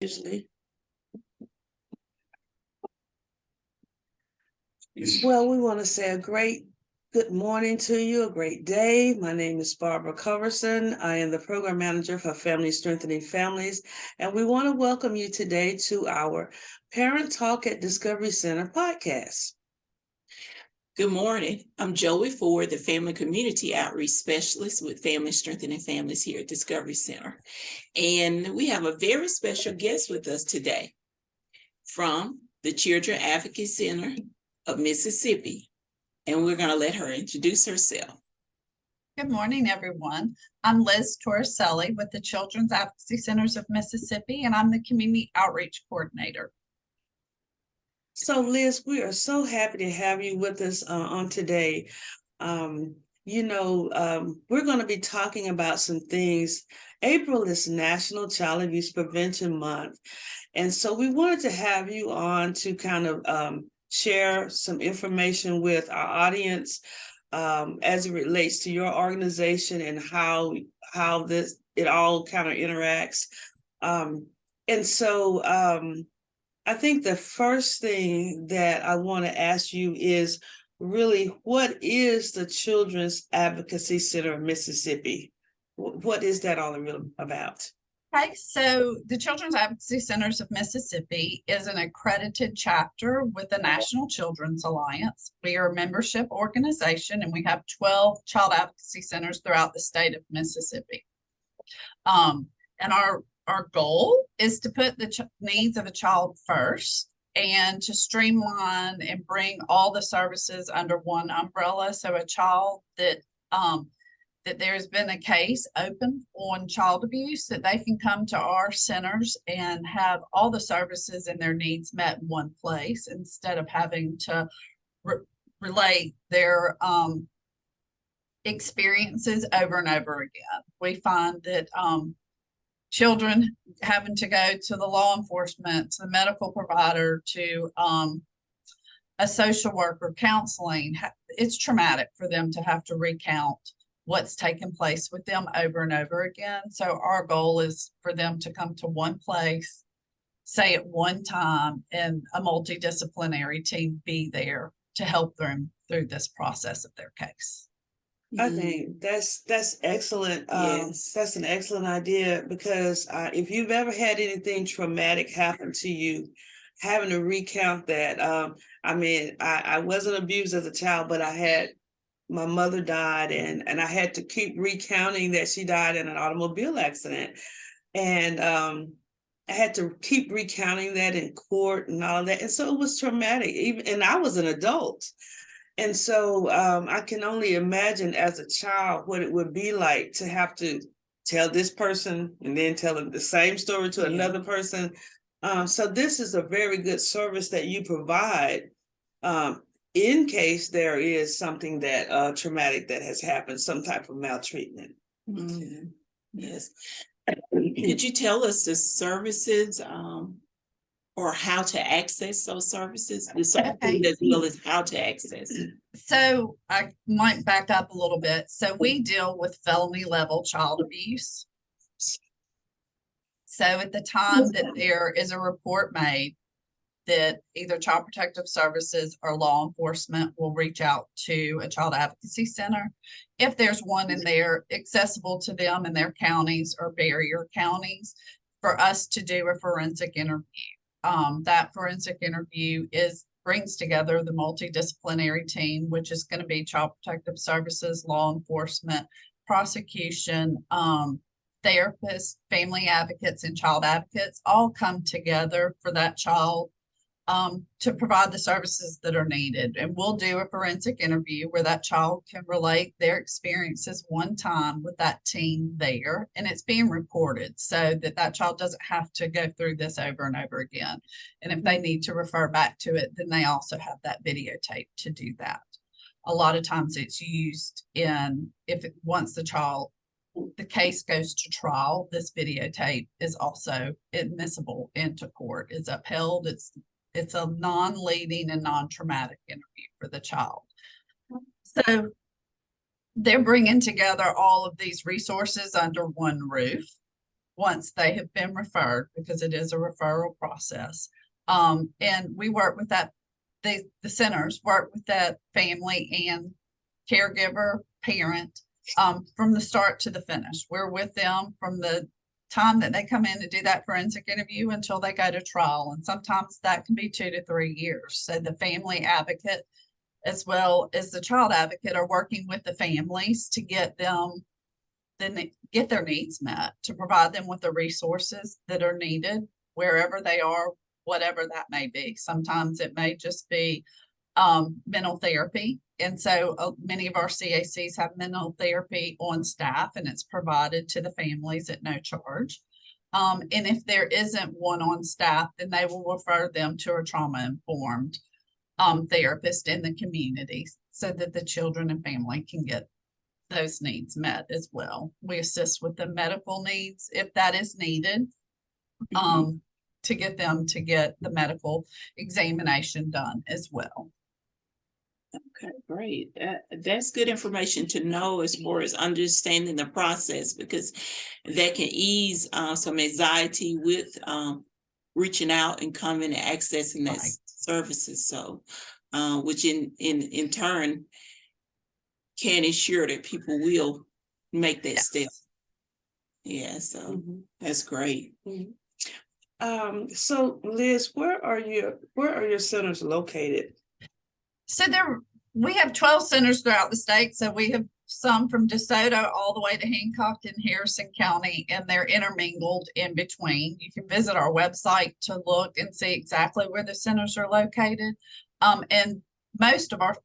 Usually. Well, we want to say a great good morning to you, a great day. My name is Barbara Coverson. I am the program manager for Family Strengthening Families, and we want to welcome you today to our Parent Talk at Discovery Center podcast. Good morning. I'm Joey Ford, the Family Community Outreach Specialist with Family Strengthening Families here at Discovery Center. And we have a very special guest with us today from the Children Advocacy Center of Mississippi. And we're going to let her introduce herself. Good morning, everyone. I'm Liz Torricelli with the Children's Advocacy Centers of Mississippi, and I'm the Community Outreach Coordinator. So, Liz, we are so happy to have you with us on today. We're going to be talking about some things. April is National Child Abuse Prevention Month. And so we wanted to have you on to kind of share some information with our audience as it relates to your organization and how it all kind of interacts. I think the first thing that I want to ask you is really, what is the Children's Advocacy Center of Mississippi? What is that all about? Okay, so the Children's Advocacy Centers of Mississippi is an accredited chapter with the National Children's Alliance. We are a membership organization, and we have 12 child advocacy centers throughout the state of Mississippi. And our goal is to put the needs of a child first and to streamline and bring all the services under one umbrella. So a child that there's been a case open on child abuse, that they can come to our centers and have all the services and their needs met in one place instead of having to relate their experiences over and over again. We find that children having to go to the law enforcement, to the medical provider, to a social worker, counseling, it's traumatic for them to have to recount what's taken place with them over and over again. So our goal is for them to come to one place, say at one time, and a multidisciplinary team be there to help them through this process of their case. I think that's excellent. Yes. That's an excellent idea, because if you've ever had anything traumatic happen to you, having to recount that. I wasn't abused as a child, but my mother died, and I had to keep recounting that she died in an automobile accident. And I had to keep recounting that in court and all of that. And so it was traumatic, and I was an adult. And so I can only imagine as a child what it would be like to have to tell this person and then tell the same story to another person. So this is a very good service that you provide in case there is something that traumatic that has happened, some type of maltreatment. Mm-hmm. Yes. Could you tell us the services or how to access those services? Okay. As well as how to access. So I might back up a little bit. So we deal with felony level child abuse. So at the time that there is a report made, that either Child Protective Services or law enforcement will reach out to a child advocacy center. If there's one in there accessible to them in their counties or barrier counties, for us to do a forensic interview. That forensic interview brings together the multidisciplinary team, which is going to be Child Protective Services, law enforcement, prosecution, therapists, family advocates, and child advocates all come together for that child to provide the services that are needed. And we'll do a forensic interview where that child can relate their experiences one time with that team there, and it's being recorded so that that child doesn't have to go through this over and over again. And if they need to refer back to it, then they also have that videotape to do that. A lot of times it's used once the case goes to trial, this videotape is also admissible into court. It's upheld. It's a non-leading and non-traumatic interview for the child. So they're bringing together all of these resources under one roof. once they have been referred, because it is a referral process. And we work with that, the centers work with that family and caregiver, parent, from the start to the finish. We're with them from the time that they come in to do that forensic interview until they go to trial. And sometimes that can be 2 to 3 years. So the family advocate, as well as the child advocate, are working with the families to get them, then get their needs met, to provide them with the resources that are needed wherever they are, whatever that may be. Sometimes it may just be mental therapy. And so many of our CACs have mental therapy on staff, and it's provided to the families at no charge. And if there isn't one on staff, then they will refer them to a trauma-informed therapist in the community so that the children and family can get those needs met as well. We assist with the medical needs if that is needed, to get them to get the medical examination done as well. Okay, great. That's good information to know as far as understanding the process, because that can ease some anxiety with reaching out and coming and accessing that services. So, which in turn can ensure that people will make that step. Yeah, so that's great. So Liz, where are your centers located? So we have 12 centers throughout the state. So we have some from DeSoto all the way to Hancock and Harrison County, and they're intermingled in between. You can visit our website to look and see exactly where the centers are located. And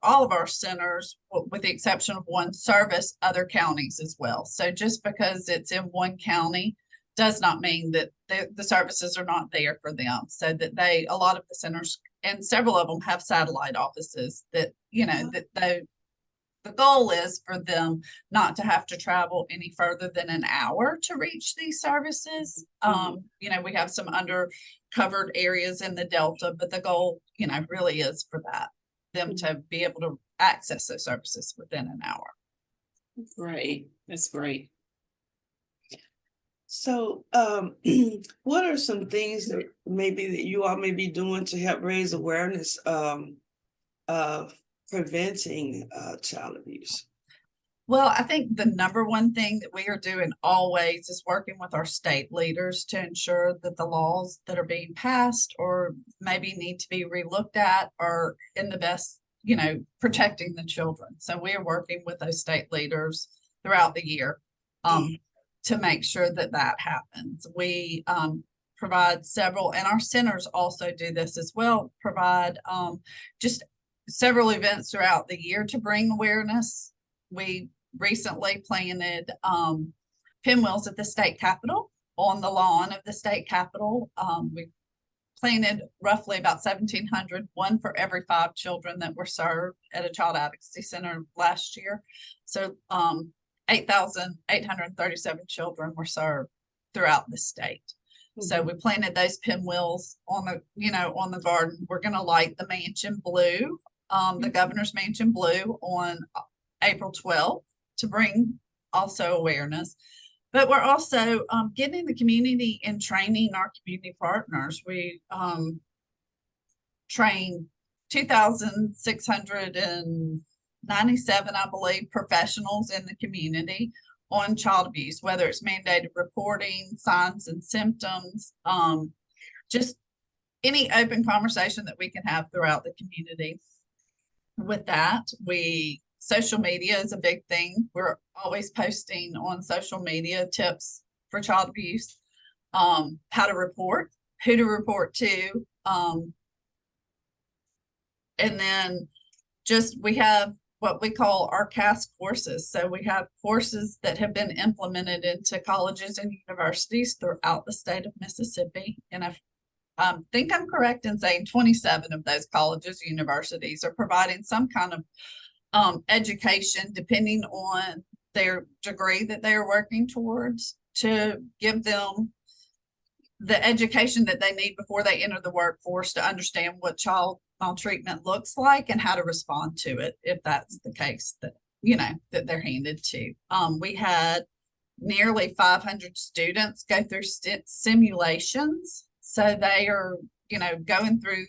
all of our centers, with the exception of one, service other counties as well. So just because it's in one county does not mean that the services are not there for them. So that a lot of the centers, and several of them, have satellite offices that, that the goal is for them not to have to travel any further than an hour to reach these services. We have some undercovered areas in the Delta, but the goal, really is for them to be able to access those services within an hour. Great. That's great. So, what are some things that you all may be doing to help raise awareness of preventing child abuse? Well, I think the number one thing that we are doing always is working with our state leaders to ensure that the laws that are being passed or maybe need to be relooked at are in the best, protecting the children. So we are working with those state leaders throughout the year to make sure that happens. We provide several, and our centers also do this as well, provide just several events throughout the year to bring awareness. We recently planted pinwheels at the state capitol, on the lawn of the state capitol. We planted roughly about 1,700, one for every 5 children that were served at a child advocacy center last year. So 8,837 children were served throughout the state. So we planted those pinwheels on the garden. We're going to light the mansion blue, the governor's mansion blue, on April 12th to bring also awareness. But we're also getting the community and training our community partners. We trained 2,697, I believe, professionals in the community on child abuse, whether it's mandated reporting, signs and symptoms, just any open conversation that we can have throughout the community. With that, social media is a big thing. We're always posting on social media tips for child abuse, how to report, who to report to, and then we have what we call our CAC courses. So we have courses that have been implemented into colleges and universities throughout the state of Mississippi. And I think I'm correct in saying 27 of those colleges, universities are providing some kind of education, depending on their degree that they're working towards, to give them the education that they need before they enter the workforce to understand what child maltreatment looks like and how to respond to it if that's the case that they're handed to. We had nearly 500 students go through simulations. So they are, going through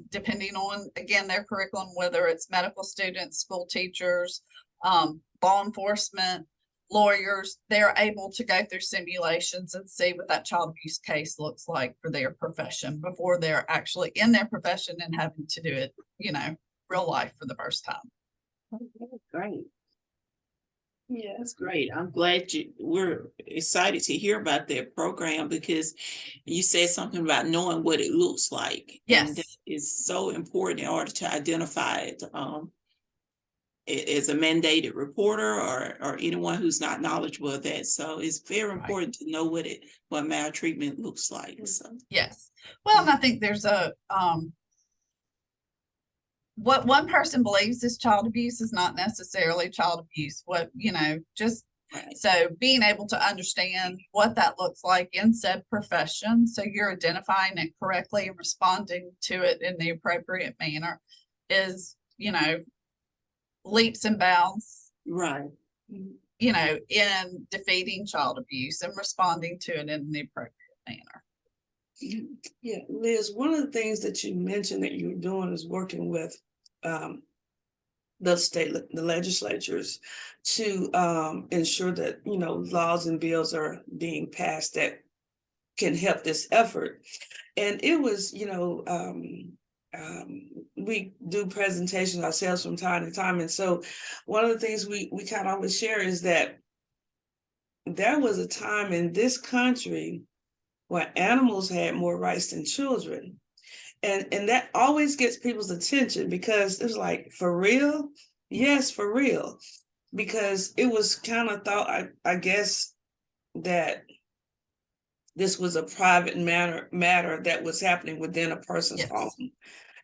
depending on, again, their curriculum, whether it's medical students, school teachers, law enforcement, lawyers, they're able to go through simulations and see what that child abuse case looks like for their profession before they're actually in their profession and having to do it, real life for the first time. Okay, great. Yeah, that's great. I'm glad we're excited to hear about that program, because you said something about knowing what it looks like. And that Yes, is so important in order to identify it. As a mandated reporter or anyone who's not knowledgeable of that. So it's very Right. important to know what maltreatment looks like. So yes. Well, and I think there's what one person believes is child abuse is not necessarily child abuse. right. So being able to understand what that looks like in said profession, so you're identifying it correctly and responding to it in the appropriate manner is, leaps and bounds, Right. in defeating child abuse and responding to it in the appropriate manner. Yeah, Liz, one of the things that you mentioned that you're doing is working with the legislatures to ensure that, laws and bills are being passed that can help this effort. And it was, we do presentations ourselves from time to time. And so one of the things we kind of always share is that there was a time in this country where animals had more rights than children. And that always gets people's attention, because it's like, for real? Yes, for real. Because it was kind of thought, I guess, that this was a private matter that was happening within a person's Yes. home,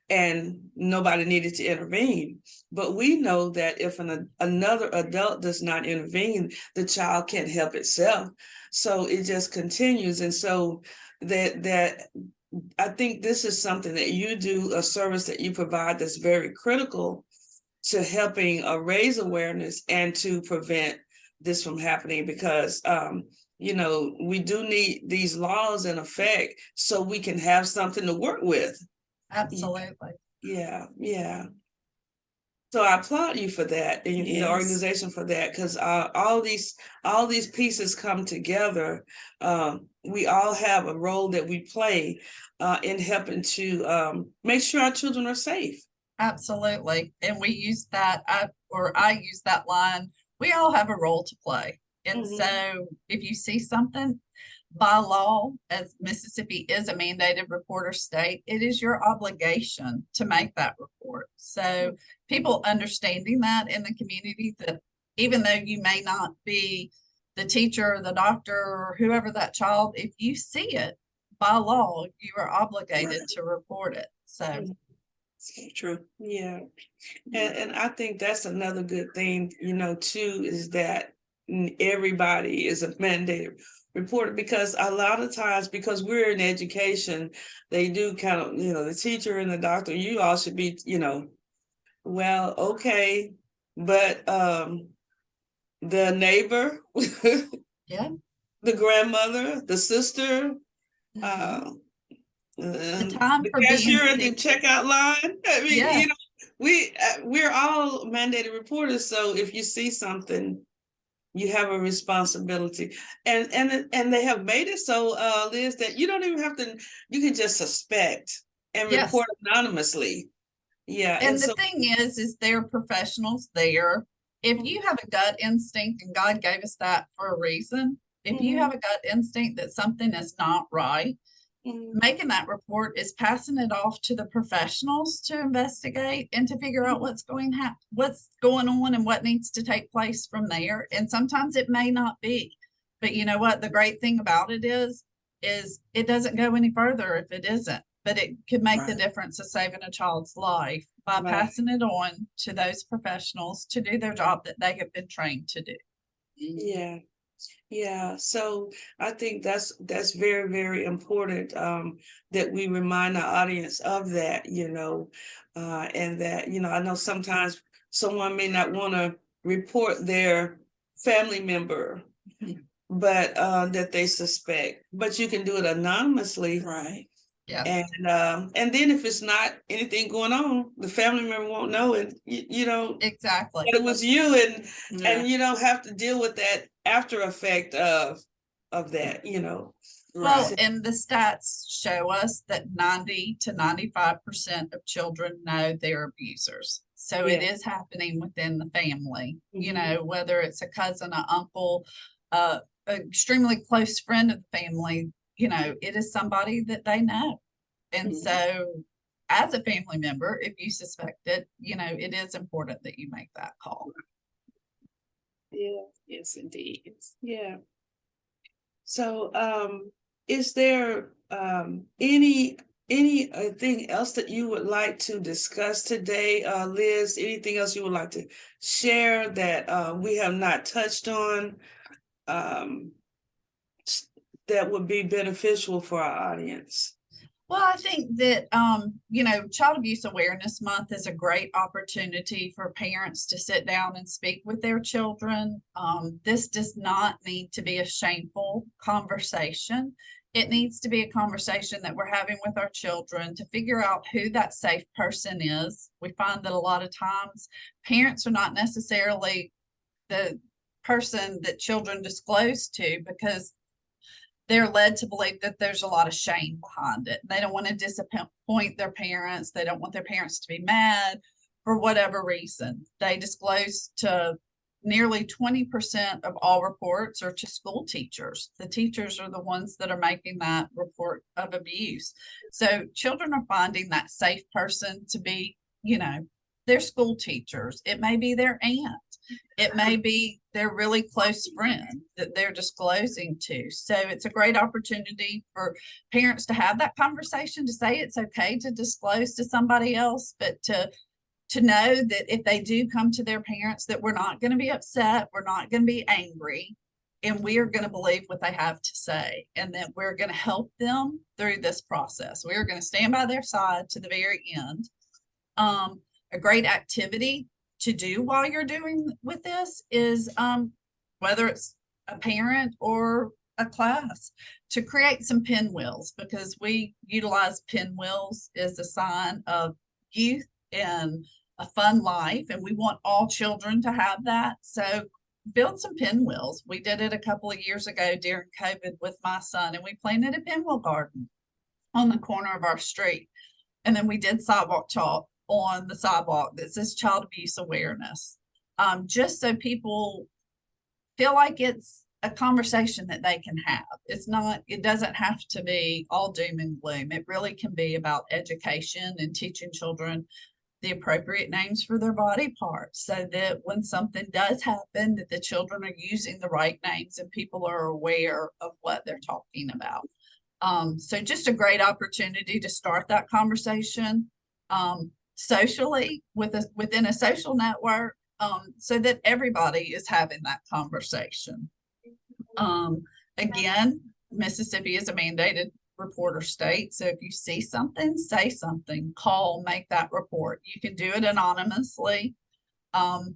and nobody needed to intervene. But we know that if another adult does not intervene, the child can't help itself. So it just continues. And so that I think this is something that you do, a service that you provide that's very critical to helping raise awareness and to prevent this from happening, because we do need these laws in effect so we can have something to work with. Absolutely. Yeah. So I applaud you for that, and the Yes. organization for that, because all these pieces come together. We all have a role that we play in helping to make sure our children are safe. Absolutely. And we use that, I use that line, we all have a role to play. And Mhm. so if you see something, by law, as Mississippi is a mandated reporter state, it is your obligation to make that report. So people understanding that in the community, that even though you may not be the teacher or the doctor or whoever that child, if you see it, by law, you are obligated to report it. So Mhm. True. Yeah. And I think that's another good thing, too, is that everybody is a mandated reporter, because a lot of times, because we're in education, they do kind of, the teacher and the doctor, you all should be, well, okay, but the neighbor, yeah, the grandmother, the sister, mhm. The the time for being cashier at the sick. checkout line. I mean, Yeah, we're all mandated reporters. So if you see something, you have a responsibility, and they have made it so, Liz, that you don't even have to. You can just suspect and yes. report anonymously. Yeah, And the so thing is there are professionals there. If you have a gut instinct, and God gave us that for a reason, if you mhm, have a gut instinct that something is not right, mhm, making that report is passing it off to the professionals to investigate and to figure out what's going on and what needs to take place from there. And sometimes it may not be, but you know what? The great thing about it is it doesn't go any further if it isn't, but it could make the Right. difference of saving a child's life by right. passing it on to those professionals to do their job that they have been trained to do. Yeah. Yeah, so I think that's very, very important, that we remind our audience of that, and that, I know sometimes someone may not want to report their family member, but that they suspect. But you can do it anonymously. Right. Yeah. And then if it's not anything going on, the family member won't know, and you know Exactly. that it was you, Yeah. and you don't have to deal with that after effect of that, you know. Well, Right. and the stats show us that 90 to 95% of children know their abusers. So it Yeah. is happening within the family, you Mhm. know, whether it's a cousin, an uncle, an extremely close friend of the family, you know, it is somebody that they know. And Mhm. so as a family member, if you suspect it, you know, it is important that you make that call. Yeah. Yes, indeed. Yeah. So, is there anything else that you would like to discuss today, Liz? Anything else you would like to share that we have not touched on, um, that would be beneficial for our audience? Well, I think that, you know, Child Abuse Awareness Month is a great opportunity for parents to sit down and speak with their children. This does not need to be a shameful conversation. It needs to be a conversation that we're having with our children to figure out who that safe person is. We find that a lot of times parents are not necessarily the person that children disclose to because they're led to believe that there's a lot of shame behind it. They don't want to disappoint their parents. They don't want their parents to be mad for whatever reason. They disclose to nearly 20% of all reports are to school teachers. The teachers are the ones that are making that report of abuse. So children are finding that safe person to be, you know, their school teachers. It may be their aunt. It may be their really close friend that they're disclosing to. So it's a great opportunity for parents to have that conversation, to say it's okay to disclose to somebody else, but to know that if they do come to their parents, that we're not going to be upset, we're not going to be angry, and we are going to believe what they have to say, and that we're going to help them through this process. We are going to stand by their side to the very end. A great activity to do while you're doing with this is whether it's a parent or a class, to create some pinwheels, because we utilize pinwheels as a sign of youth and a fun life, and we want all children to have that. So build some pinwheels. We did it a couple of years ago during COVID with my son, and we planted a pinwheel garden on the corner of our street. And then we did sidewalk chalk on the sidewalk that says child abuse awareness, just so people feel like it's a conversation that they can have. It's not, it doesn't have to be all doom and gloom. It really can be about education and teaching children the appropriate names for their body parts, so that when something does happen, that the children are using the right names and people are aware of what they're talking about. So just a great opportunity to start that conversation socially within a social network, so that everybody is having that conversation. Again, Mississippi is a mandated reporter state. So if you see something, say something, call, make that report. You can do it anonymously. And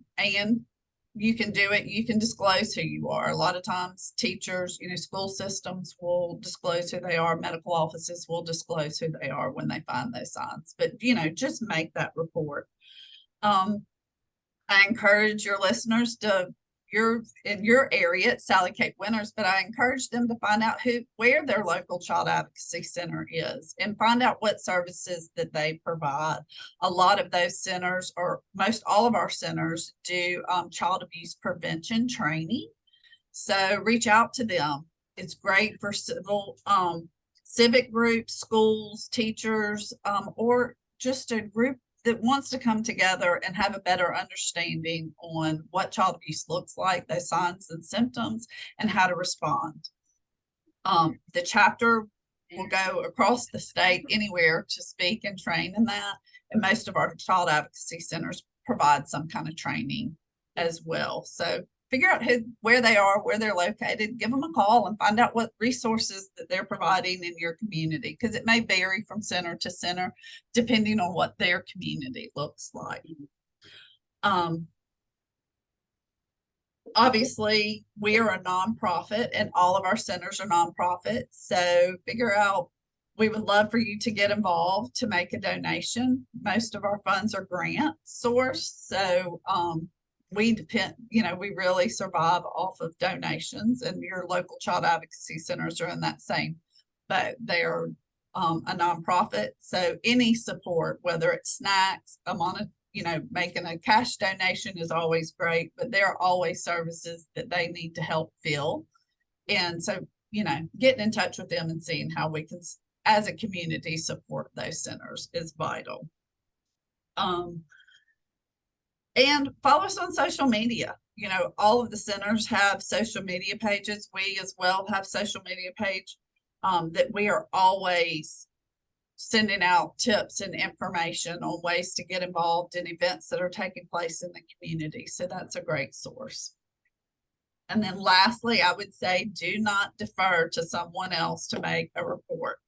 you can do it, you can disclose who you are. A lot of times teachers, you know, school systems will disclose who they are, medical offices will disclose who they are when they find those signs. But, you know, just make that report. I encourage your listeners to, you're in your area at Sally Cape Winters, but I encourage them to find out where their local child advocacy center is, and find out what services that they provide. A lot of those centers, or most all of our centers, do child abuse prevention training. So reach out to them. It's great for civic groups, schools, teachers, or just a group that wants to come together and have a better understanding on what child abuse looks like, those signs and symptoms, and how to respond. The chapter will go across the state anywhere to speak and train in that. And most of our child advocacy centers provide some kind of training as well. So figure out where they are, where they're located, give them a call and find out what resources that they're providing in your community, because it may vary from center to center depending on what their community looks like. obviously, we are a nonprofit and all of our centers are nonprofit. So figure out, we would love for you to get involved to make a donation. Most of our funds are grant source. So we depend, we really survive off of donations, and your local child advocacy centers are in that same, but they are a nonprofit. So any support, whether it's snacks, making a cash donation is always great, but there are always services that they need to help fill. And so, getting in touch with them and seeing how we can, as a community, support those centers is vital. And follow us on social media. All of the centers have social media pages. We as well have social media page that we are always sending out tips and information on ways to get involved in events that are taking place in the community. So that's a great source. And then lastly, I would say, do not defer to someone else to make a report.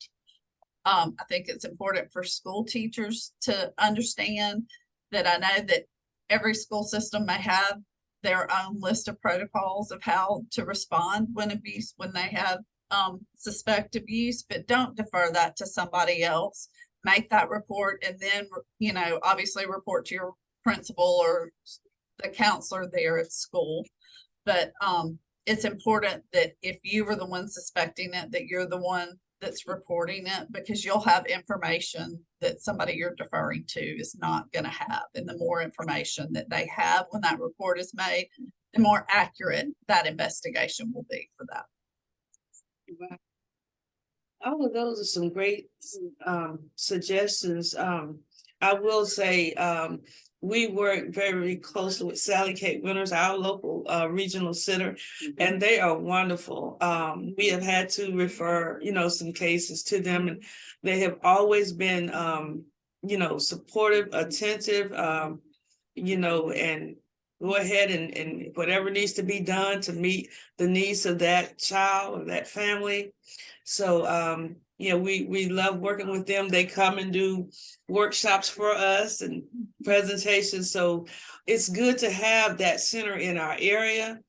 I think it's important for school teachers to understand that. I know that every school system may have their own list of protocols of how to respond when they have suspect abuse, but don't defer that to somebody else. Make that report, and then, obviously report to your principal or the counselor there at school. But it's important that if you were the one suspecting it, that you're the one that's reporting it, because you'll have information that somebody you're deferring to is not going to have. And the more information that they have when that report is made, the more accurate that investigation will be for that. All of those are some great suggestions. I will say we work very closely with Sally Kate Winters, our local regional center, and they are wonderful. We have had to refer, some cases to them, and they have always been, supportive, attentive, and go ahead and whatever needs to be done to meet the needs of that child or that family. So, we love working with them. They come and do workshops for us and presentations. So it's good to have that center in our area.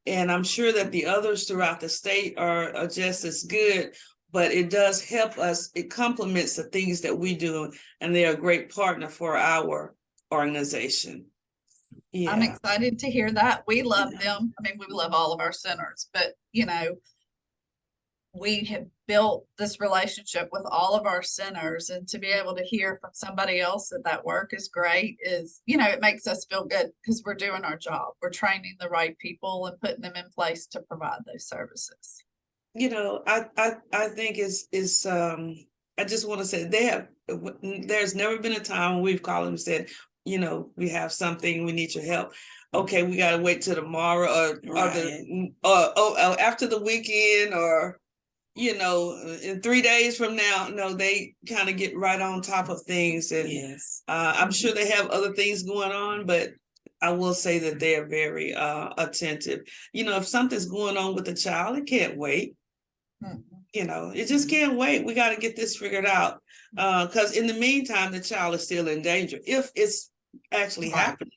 And I'm sure that the others throughout the state are just as good, but it does help us. It complements the things that we do, and they're a great partner for our organization. Yeah. I'm excited to hear that. We love them. I mean, we love all of our centers, but we have built this relationship with all of our centers, and to be able to hear from somebody else that work is great is, it makes us feel good because we're doing our job. We're training the right people and putting them in place to provide those services. I think it's I just want to say there's never been a time when we've called them and said, we have something, we need your help. Okay, we got to wait till tomorrow or after the weekend, or in 3 days from now. No, they kind of get right on top of things. And yes, I'm sure they have other things going on, but I will say that they are very attentive. If something's going on with the child, it can't wait. It just can't wait. We got to get this figured out. Because in the meantime, the child is still in danger if it's actually happening.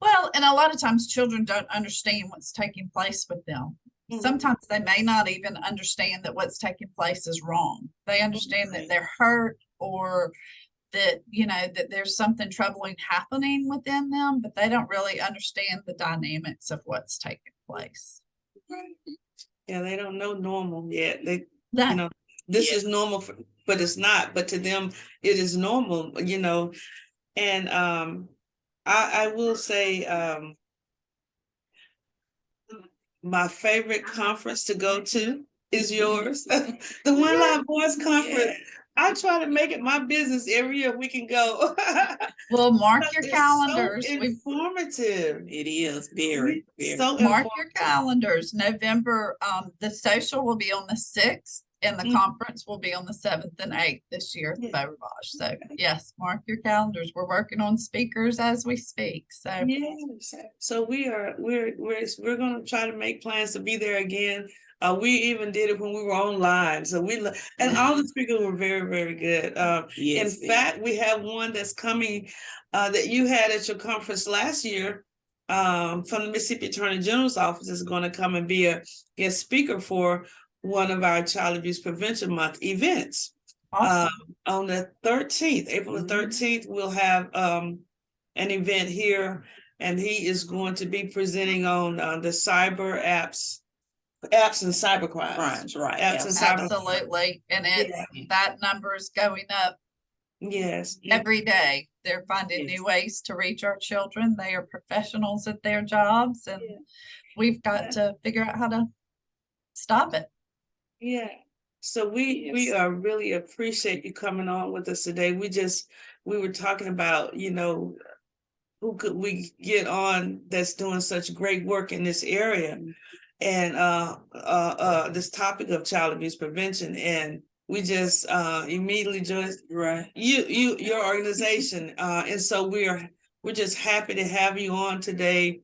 Well, and a lot of times children don't understand what's taking place with them. Sometimes they may not even understand that what's taking place is wrong. They understand that they're hurt, or that, that there's something troubling happening within them, but they don't really understand the dynamics of what's taking place. Yeah, they don't know normal yet. This is normal, but it's not. But to them, it is normal, And I will say, my favorite conference to go to is yours, the One Live Voice Conference. Yeah. I try to make it my business every year we can go. Well, mark your calendars. So informative. It is very. So mark your calendars. November, the social will be on the 6th, and the conference will be on the 7th and 8th this year at the Beau Rivage. So yes, mark your calendars. We're working on speakers as we speak. So yes. So we're going to try to make plans to be there again. We even did it when we were online. So and all the speakers were very, very good. Yes, in fact, we have one that's coming that you had at your conference last year. from the Mississippi Attorney General's office is going to come and be a guest speaker for one of our Child Abuse Prevention Month events. Awesome. On the 13th, April the 13th, we'll have an event here, and he is going to be presenting on the cyber apps and cyber crimes. Right. Apps and cyber. Absolutely. And that number is going up Yes. every day. They're finding new ways to reach our children. They are professionals at their jobs, and we've got to figure out how to stop it. Yeah. So we really appreciate you coming on with us today. We were talking about, who could we get on that's doing such great work in this area, and this topic of child abuse prevention, and we just immediately just your organization, and so we're just happy to have you on today,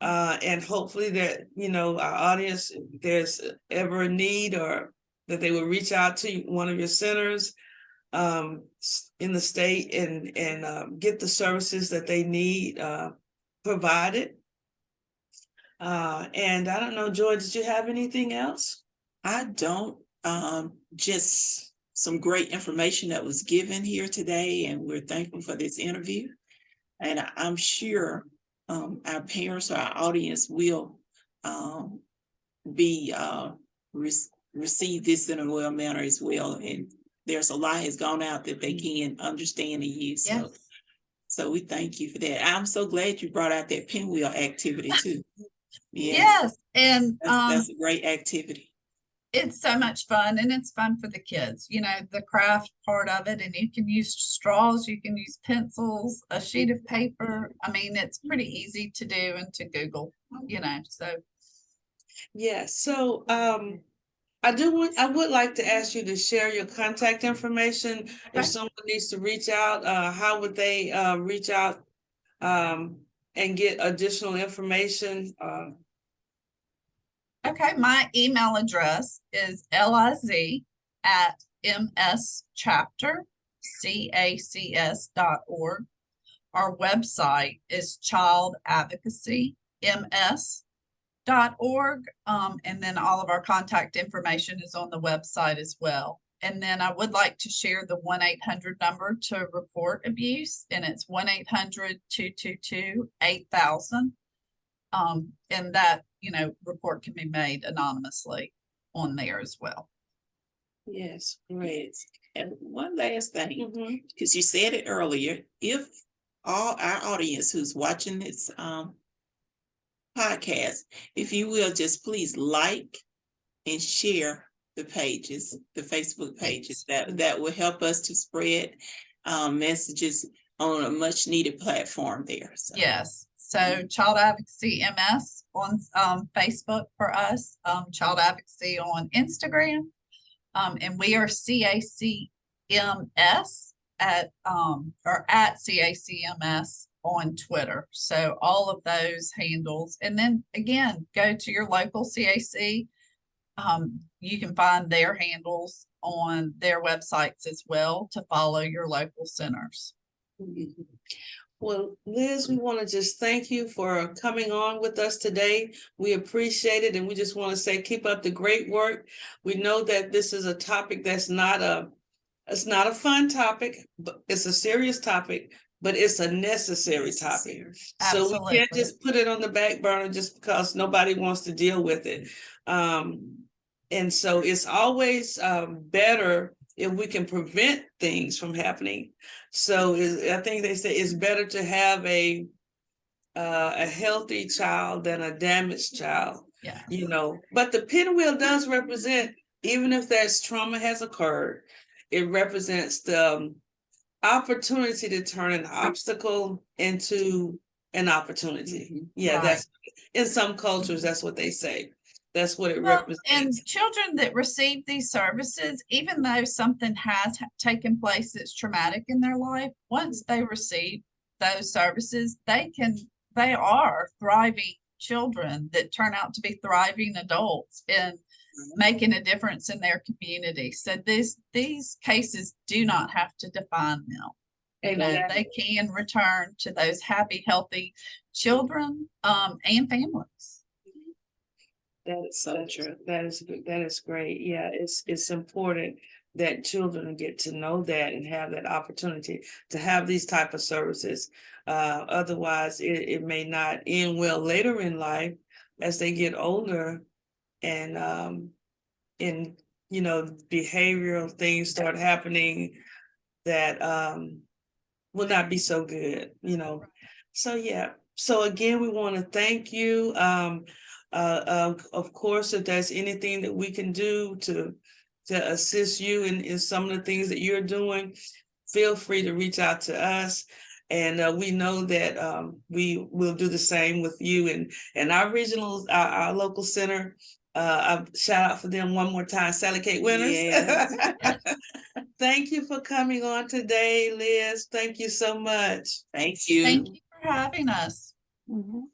and hopefully that our audience, if there's ever a need, or that they will reach out to one of your centers in the state and get the services that they need provided. And I don't know, Joy, did you have anything else? I don't. Just some great information that was given here today, and we're thankful for this interview. And I'm sure our parents or our audience will receive this in a well manner as well. And there's a lot has gone out that they can understand and use. Yes. So we thank you for that. I'm so glad you brought out that pinwheel activity too. Yes. And that's a great activity. It's so much fun, and it's fun for the kids, the craft part of it. And you can use straws, you can use pencils, a sheet of paper. I mean, it's pretty easy to do and to Google, so. Yeah. So I would like to ask you to share your contact information. Okay. If someone needs to reach out, how would they reach out and get additional information? Okay, my email address is liz@mschapter.cacs.org. Our website is childadvocacyms.org. And then all of our contact information is on the website as well. And then I would like to share the 1-800 number to report abuse, and it's 1-800-222-8000. And that, report can be made anonymously on there as well. Yes, great. And one last thing, because you said it earlier, if all our audience who's watching this podcast, if you will just please like and share the pages, the Facebook pages, that will help us to spread messages on a much needed platform there. So. Yes. So Child Advocacy MS on Facebook for us, Child Advocacy on Instagram, and we are CACMS at CACMS on Twitter. So all of those handles, and then again, go to your local CAC. You can find their handles on their websites as well to follow your local centers. Well, Liz, we want to just thank you for coming on with us today. We appreciate it, and we just want to say keep up the great work. We know that this is a topic that's not a fun topic, but it's a serious topic, but it's a necessary topic. Absolutely. So we can't just put it on the back burner just because nobody wants to deal with it. And so it's always better if we can prevent things from happening. So I think they say it's better to have a healthy child than a damaged child. Yeah. But the pinwheel does represent, even if that trauma has occurred, it represents the opportunity to turn an obstacle into an opportunity. Yeah, right. That's in some cultures, that's what they say. That's what it represents. And children that receive these services, even though something has taken place that's traumatic in their life, once they receive those services, they are thriving children that turn out to be thriving adults and making a difference in their community. So these cases do not have to define them. that they can return to those happy, healthy children, and families. That is So true. That is good. That is great. Yeah, it's important that children get to know that and have that opportunity to have these type of services. Otherwise, it may not end well later in life as they get older, and behavioral things start happening that will not be so good. So yeah. So again, we want to thank you. Of course, if there's anything that we can do to assist you in some of the things that you're doing, feel free to reach out to us. And we know that we will do the same with you and our regional, our local center. I shout out for them one more time, Sally Kate Winners. Yes. Thank you for coming on today, Liz. Thank you so much. Thank you. Thank you for having us. Mhm.